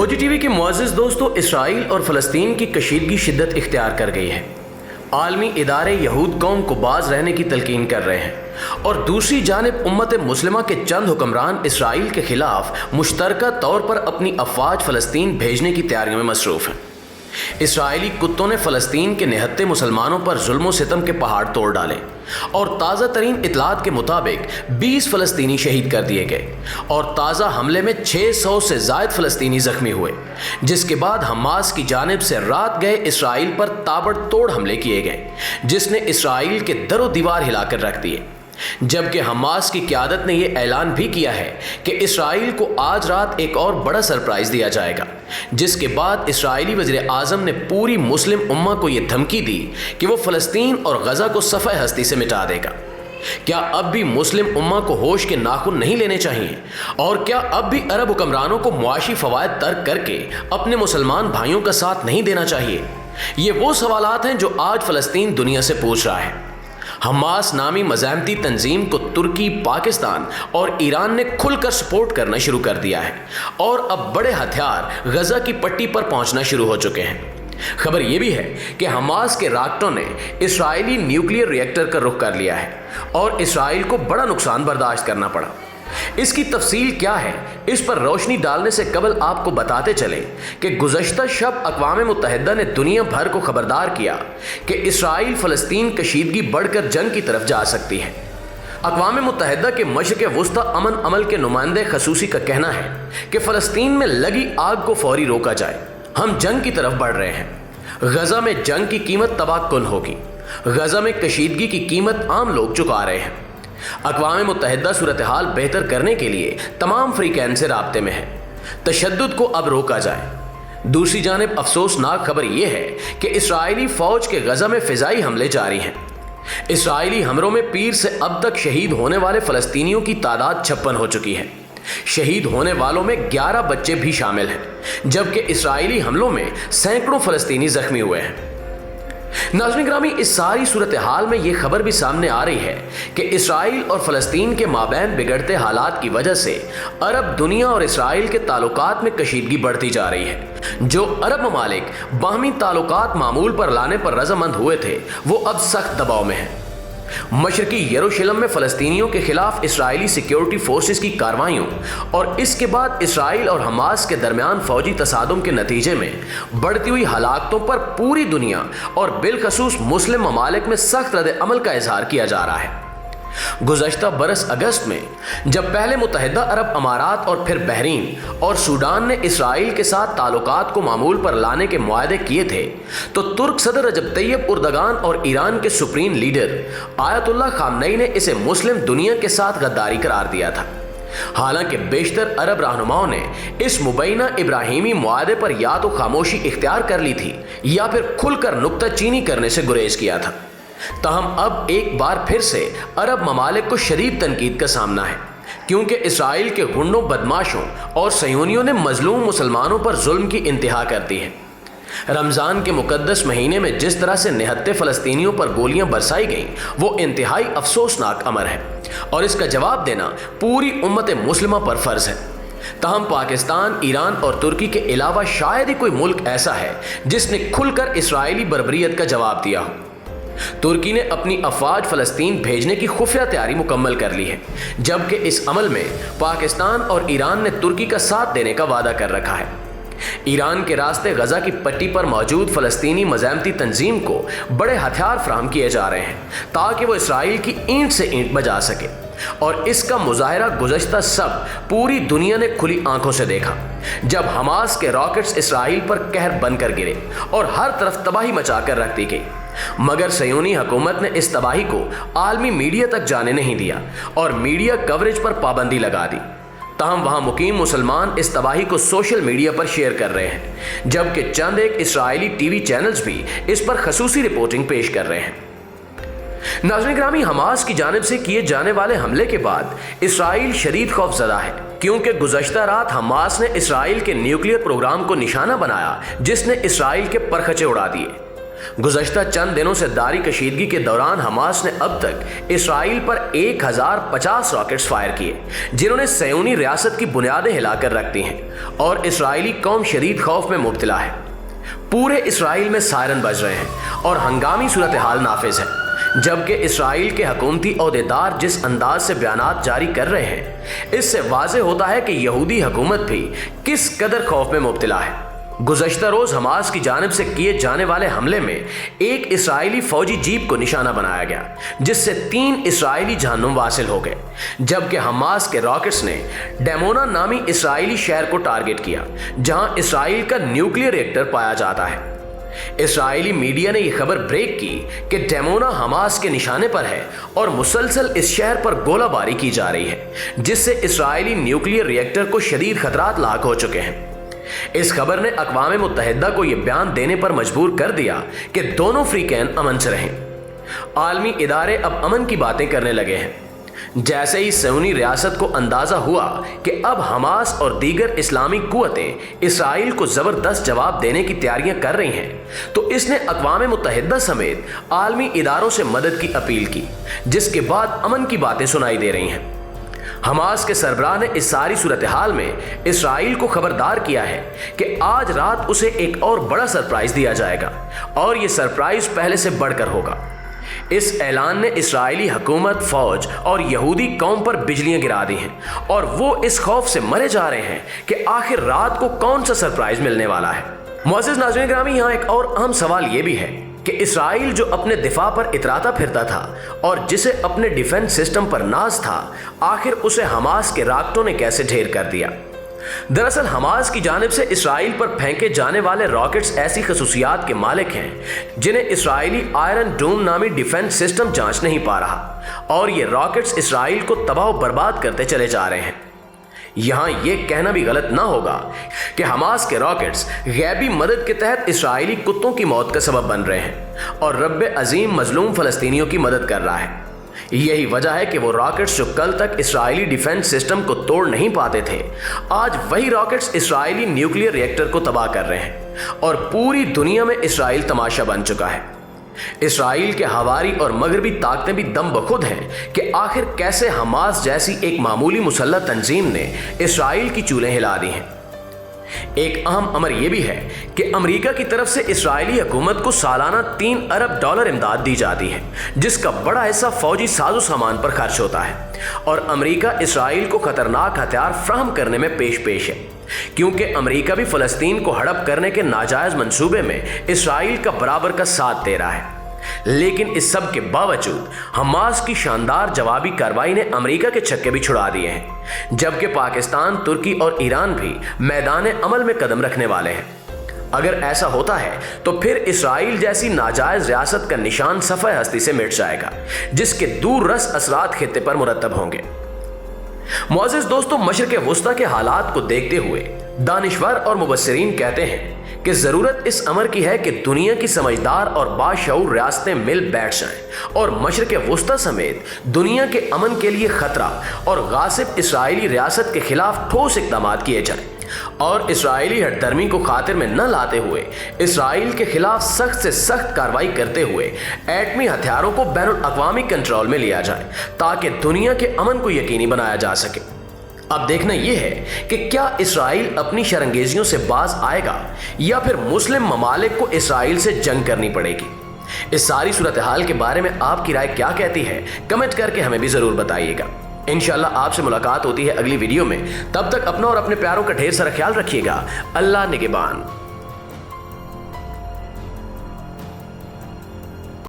खोजी टीवी के मुअज़्ज़िज़ दोस्तों, इसराइल और फ़लस्तीन की कशीदगी शिद्दत इख्तियार कर गई है। आलमी इदारे यहूद कौम को बाज रहने की तलकीन कर रहे हैं और दूसरी जानिब उम्मत मुस्लिमा के चंद हुक्मरान इसराइल के खिलाफ मुश्तरका तौर पर अपनी अफवाज फ़लस्तीन भेजने की तैयारियों में मसरूफ़ हैं। इसराइली कुत्तों ने फ़लस्तीन के निहत्ते मुसलमानों पर जुल्म सितम के पहाड़ तोड़ डाले और ताज़ा तरीन इतलात के मुताबिक 20 फ़लस्तीनी शहीद कर दिए गए और ताज़ा हमले में 600 से ज़ायद फ़लस्तीनी ज़ख्मी हुए, जिसके बाद हमास की जानिब से रात गए इसराइल पर ताबड़तोड़ हमले किए गए, जिसने इसराइल के दरो दीवार हिलाकर रख दिए। जबकि हमास की क़यादत ने यह ऐलान भी किया है कि इसराइल को आज रात एक और बड़ा सरप्राइज़ दिया जाएगा, जिसके बाद इसराइली वज़ीर आज़म ने पूरी मुस्लिम उम्मा को यह धमकी दी कि वो फ़लस्तीन और गज़ा को सफ़े हस्ती से मिटा देगा। क्या अब भी मुस्लिम उम्मा को होश के नाखून नहीं लेने चाहिए? और क्या अब भी अरब हुक्मरानों को मुआशी फ़वायद तर्क करके अपने मुसलमान भाइयों का साथ नहीं देना चाहिए? ये वो सवालात हैं जो आज फ़लस्तीन दुनिया से पूछ रहा है। हमास नामी मज़ाहमती तंजीम को तुर्की, पाकिस्तान और ईरान ने खुलकर सपोर्ट करना शुरू कर दिया है और अब बड़े हथियार गज़ा की पट्टी पर पहुंचना शुरू हो चुके हैं। खबर यह भी है कि हमास के रॉकेटों ने इसराइली न्यूक्लियर रिएक्टर का रुख कर लिया है और इसराइल को बड़ा नुकसान बर्दाश्त करना पड़ा। इसकी तफसील क्या है, इस पर रोशनी डालने से कबल आपको बताते चले कि गुज़श्ता शब अक़वाम मुत्तहिदा ने दुनिया भर को खबरदार किया कि इसराइल फ़लस्तीन कशीदगी बढ़कर जंग की तरफ जा सकती है। अक़वाम मुत्तहिदा के मशरिक़ वुस्ता अमन अमल के नुमाइंदे खसूसी का कहना है कि फ़लस्तीन में लगी आग को फौरी रोका जाए। हम जंग की तरफ बढ़ रहे हैं। गज़ा में जंग की कीमत तबाहकुन होगी। गज़ा में कशीदगी की कीमत आम लोग चुका रहे हैं। अक़वाम मुत्तहिदा सूरत हाल बेहतर करने के लिए तमाम फ़रीक़ैन से राब्ते में है। तशद्दुद को अब रोका जाए। दूसरी जानिब अफसोसनाक खबर यह है कि इसराइली फ़ौज के गज़ा में फ़िज़ाई हमले जारी हैं। इसराइली हमलों में पीर से अब तक शहीद होने वाले फ़लस्तीनियों की तादाद 56 हो चुकी है। शहीद होने वालों में 11 बच्चे भी शामिल हैं, जबकि इसराइली हमलों में सैकड़ों फ़लस्तीनी ज़ख्मी हुए हैं। नाज़रीन गिरामी, इस सारी सूरत हाल में यह खबर भी सामने आ रही है कि इसराइल और फ़लस्तीन के माबैन बिगड़ते हालात की वजह से अरब दुनिया और इसराइल के ताल्लुकात में कशीदगी बढ़ती जा रही है। जो अरब ममालिक बाहमी ताल्लुकात मामूल पर लाने पर रज़ामंद हुए थे, वो अब सख्त दबाव में हैं। मशरकी यरूशलेम में फ़लस्तीनियों के खिलाफ इसराइली सिक्योरिटी फोर्सेस की कार्रवाइयों और इसके बाद इसराइल और हमास के दरमियान फ़ौजी तसादुम के नतीजे में बढ़ती हुई हलाकतों पर पूरी दुनिया और बिलखसूस मुस्लिम ममालिक में सख्त रद्द अमल का इजहार किया जा रहा है। गुज़श्ता बरस अगस्त में जब पहले मुत्तहिदा अरब अमारात और फिर बहरीन और सूडान ने इसराइल के साथ ताल्लुकात को मामूल पर लाने के मुआहदे किए थे, तो तुर्क सदर रजब तैयब उर्दगान और ईरान के सुप्रीम लीडर आयतुल्लाह खामनई ने इसे मुस्लिम दुनिया के साथ गद्दारी करार दिया था। हालांकि बेशतर अरब रहनुमाओं ने इस मुबैना इब्राहिमी मुआहदे पर या तो खामोशी इख्तियार कर ली थी या फिर खुलकर नुक्ताचीनी करने से गुरेज किया था। ताहम अब एक बार फिर से अरब ममालिक को शदीद तनकीद का सामना है, क्योंकि इसराइल के गुंडों, बदमाशों और सयूनियों ने मजलूम मुसलमानों पर जुल्म की इंतहा कर दी है। रमज़ान के मुकद्दस महीने में जिस तरह से निहत्ते फ़लस्तीनियों पर गोलियां बरसाई गईं, वो इंतहाई अफसोसनाक अमर है और इसका जवाब देना पूरी उम्मत मुस्लिमा पर फ़र्ज़ है। ताहम पाकिस्तान, ईरान और तुर्की के अलावा शायद ही कोई मुल्क ऐसा है जिसने खुलकर इसराइली बर्बरियत का जवाब दिया हो। तुर्की ने अपनी अफवाज फ़लस्तीन भेजने की खुफिया तैयारी मुकम्मल कर ली है, जबकि इस अमल में पाकिस्तान और ईरान ने तुर्की का साथ देने का वादा कर रखा है। ईरान के रास्ते गज़ा की पट्टी पर मौजूद फ़लस्तीनी मज़ाहमती तंजीम को बड़े हथियार फराहम किए जा रहे हैं ताकि वो इसराइल की ईंट से ईंट बजा सके, और इसका मुजाहरा गुज़श्ता सब पूरी दुनिया ने खुली आंखों से देखा, जब हमास के रॉकेट्स इसराइल पर कहर बनकर गिरे और हर तरफ तबाही मचा कर रख दी गई। मगर सयूनी हुकूमत ने इस तबाही को आलमी मीडिया तक जाने नहीं दिया और मीडिया कवरेज पर पाबंदी लगा दी। ताहम वहाँ मुकीम मुसलमान इस तबाही को सोशल मीडिया पर शेयर कर रहे हैं, जबकि चंद एक इसराइली टीवी चैनल्स भी इस पर खसूसी रिपोर्टिंग पेश कर रहे हैं। नाज़रीन गिरामी, हमास की जानिब से किए जाने वाले हमले के बाद इसराइल शदीद खौफज़दा है, क्योंकि गुज़श्ता रात हमास ने इसराइल के न्यूक्लियर प्रोग्राम को निशाना बनाया, जिसने इसराइल के परखचे उड़ा दिए। गुज़श्ता चंद दिनों से जारी कशीदगी के दौरान हमास ने अब तक इसराइल पर 1050 रॉकेट्स फायर किए, जिन्होंने सयोनी रियासत की बुनियादें हिलाकर रख दी हैं और इसराइली कौम शदीद खौफ में मुब्तला है। पूरे इसराइल में सायरन बज रहे हैं और हंगामी सूरत हाल नाफिज है, जबकि इसराइल के हुकूमती ओहदेदार जिस अंदाज से बयानात जारी कर रहे हैं, इससे वाज़ेह होता है कि यहूदी हुकूमत भी किस कदर खौफ में मुब्तला है। गुज़श्ता रोज़ हमास की जानिब से किए जाने वाले हमले में एक इसराइली फौजी जीप को निशाना बनाया गया, जिससे 3 इसराइली जहन्नुम वासिल हो गए, जबकि हमास के रॉकेट्स ने डेमोना नामी इसराइली शहर को टारगेट किया, जहां इसराइल का न्यूक्लियर रिएक्टर पाया जाता है। इसराइली मीडिया ने यह खबर ब्रेक की कि डेमोना हमास के निशाने पर है और मुसलसल इस शहर पर गोलाबारी की जा रही है, जिससे इसराइली न्यूक्लियर रिएक्टर को शदीद खतरात लाक हो चुके हैं। इस खबर ने अक़वाम मुत्तहिदा को यह बयान देने पर मजबूर कर दिया कि दोनों फ्रीकैन अमन से रहें। आलमी इदारे अब अमन की बातें करने लगे हैं। जैसे ही सयोनी रियासत को अंदाजा हुआ कि अब हमास और दीगर इस्लामी कुव्वतें इसराइल को जबरदस्त जवाब देने की तैयारियां कर रही हैं, तो इसने अक़वाम मुत्तहिदा समेत आलमी इदारों से मदद की अपील की, जिसके बाद अमन की बातें सुनाई दे रही हैं। हमास के सरबराह ने इस सारी सूरत हाल में इसराइल को खबरदार किया है कि आज रात उसे एक और बड़ा सरप्राइज दिया जाएगा और यह सरप्राइज पहले से बढ़कर होगा। इस ऐलान ने इसराइली हुकूमत, फौज और यहूदी कौम पर बिजलियां गिरा दी हैं और वो इस खौफ से मरे जा रहे हैं कि आखिर रात को कौन सा सरप्राइज मिलने वाला है। मुअज़्ज़िज़ नाज़रीन गिरामी, यहाँ एक और अहम सवाल ये भी है कि इसराइल जो अपने दिफा पर इतराता फिरता था और जिसे अपने डिफेंस सिस्टम पर नाज था, आखिर उसे हमास के रॉकेटों ने कैसे ढेर कर दिया। दरअसल हमास की जानिब से इसराइल पर फेंके जाने वाले रॉकेट्स ऐसी खसूसियात के मालिक हैं जिन्हें इसराइली आयरन डोम नामी डिफेंस सिस्टम जांच नहीं पा रहा और ये रॉकेट्स इसराइल को तबाह बर्बाद करते चले जा रहे हैं। यहां यह कहना भी गलत ना होगा कि हमास के रॉकेट्स गैबी मदद के तहत इसराइली कुत्तों की मौत का सबब बन रहे हैं और रब्बे अजीम मजलूम फलस्तीनियों की मदद कर रहा है। यही वजह है कि वो रॉकेट्स जो कल तक इसराइली डिफेंस सिस्टम को तोड़ नहीं पाते थे, आज वही रॉकेट्स इसराइली न्यूक्लियर रिएक्टर को तबाह कर रहे हैं और पूरी दुनिया में इसराइल तमाशा बन चुका है। इसराइल के हवारी और मगरबी ताकतें भी दम बखुद हैं कि आखिर कैसे हमास जैसी एक मामूली मुसल्लह तंजीम ने इसराइल की चूल्हें हिला दी हैं। एक अहम अमर यह भी है कि अमेरिका की तरफ से इसराइली हुकूमत को सालाना $3 अरब इमदाद दी जाती है, जिसका बड़ा हिस्सा फौजी साजो सामान पर खर्च होता है और अमेरिका इसराइल को खतरनाक हथियार फ्राहम करने में पेश है, क्योंकि अमेरिका भी फ़लस्तीन को हड़प करने के नाजायज़ मंसूबे में इसराइल का बराबर का साथ दे रहा है। लेकिन इस सब के बावजूद हमास की शानदार जवाबी कार्रवाई ने अमेरिका के छक्के भी छुड़ा दिए हैं, जबकि पाकिस्तान, तुर्की और ईरान भी मैदान अमल में कदम रखने वाले हैं। अगर ऐसा होता है तो फिर इसराइल जैसी नाजायज़ रियासत का निशान सफ़े हस्ती से मिट जाएगा, जिसके दूर रस असरात खित्ते पर मुरतब होंगे। मुअज़्ज़िज़ दोस्तों, मशरिक़ वुस्ता के हालात को देखते हुए दानिशवर और मुबस्सिरीन कहते हैं कि ज़रूरत इस अमर की है कि दुनिया की समझदार और बाशऊर रियासतें मिल बैठ जाएं और मशरिक़ वुस्ता समेत दुनिया के अमन के लिए ख़तरा और गासिब इसराइली रियासत के खिलाफ ठोस इक़दाम किए जाएं और इसराइली हठधर्मी को खातिर में न लाते हुए इसराइल के खिलाफ सख्त से सख्त कार्रवाई करते हुए एटमी हथियारों को बैनुल अक़वामी कंट्रोल में लिया जाए, ताकि दुनिया के अमन को यकीनी बनाया जा सके। अब देखना यह है कि क्या इसराइल अपनी शरंगेजियों से बाज आएगा या फिर मुस्लिम ममालिक को इसराइल से जंग करनी पड़ेगी। इस सारी सूरत हाल के बारे में आपकी राय क्या कहती है, कमेंट करके हमें भी ज़रूर बताइएगा। इंशाअल्लाह आपसे मुलाकात होती है अगली वीडियो में। तब तक अपना और अपने प्यारों का ढेर सारा ख्याल रखिएगा। अल्लाह निगहबान।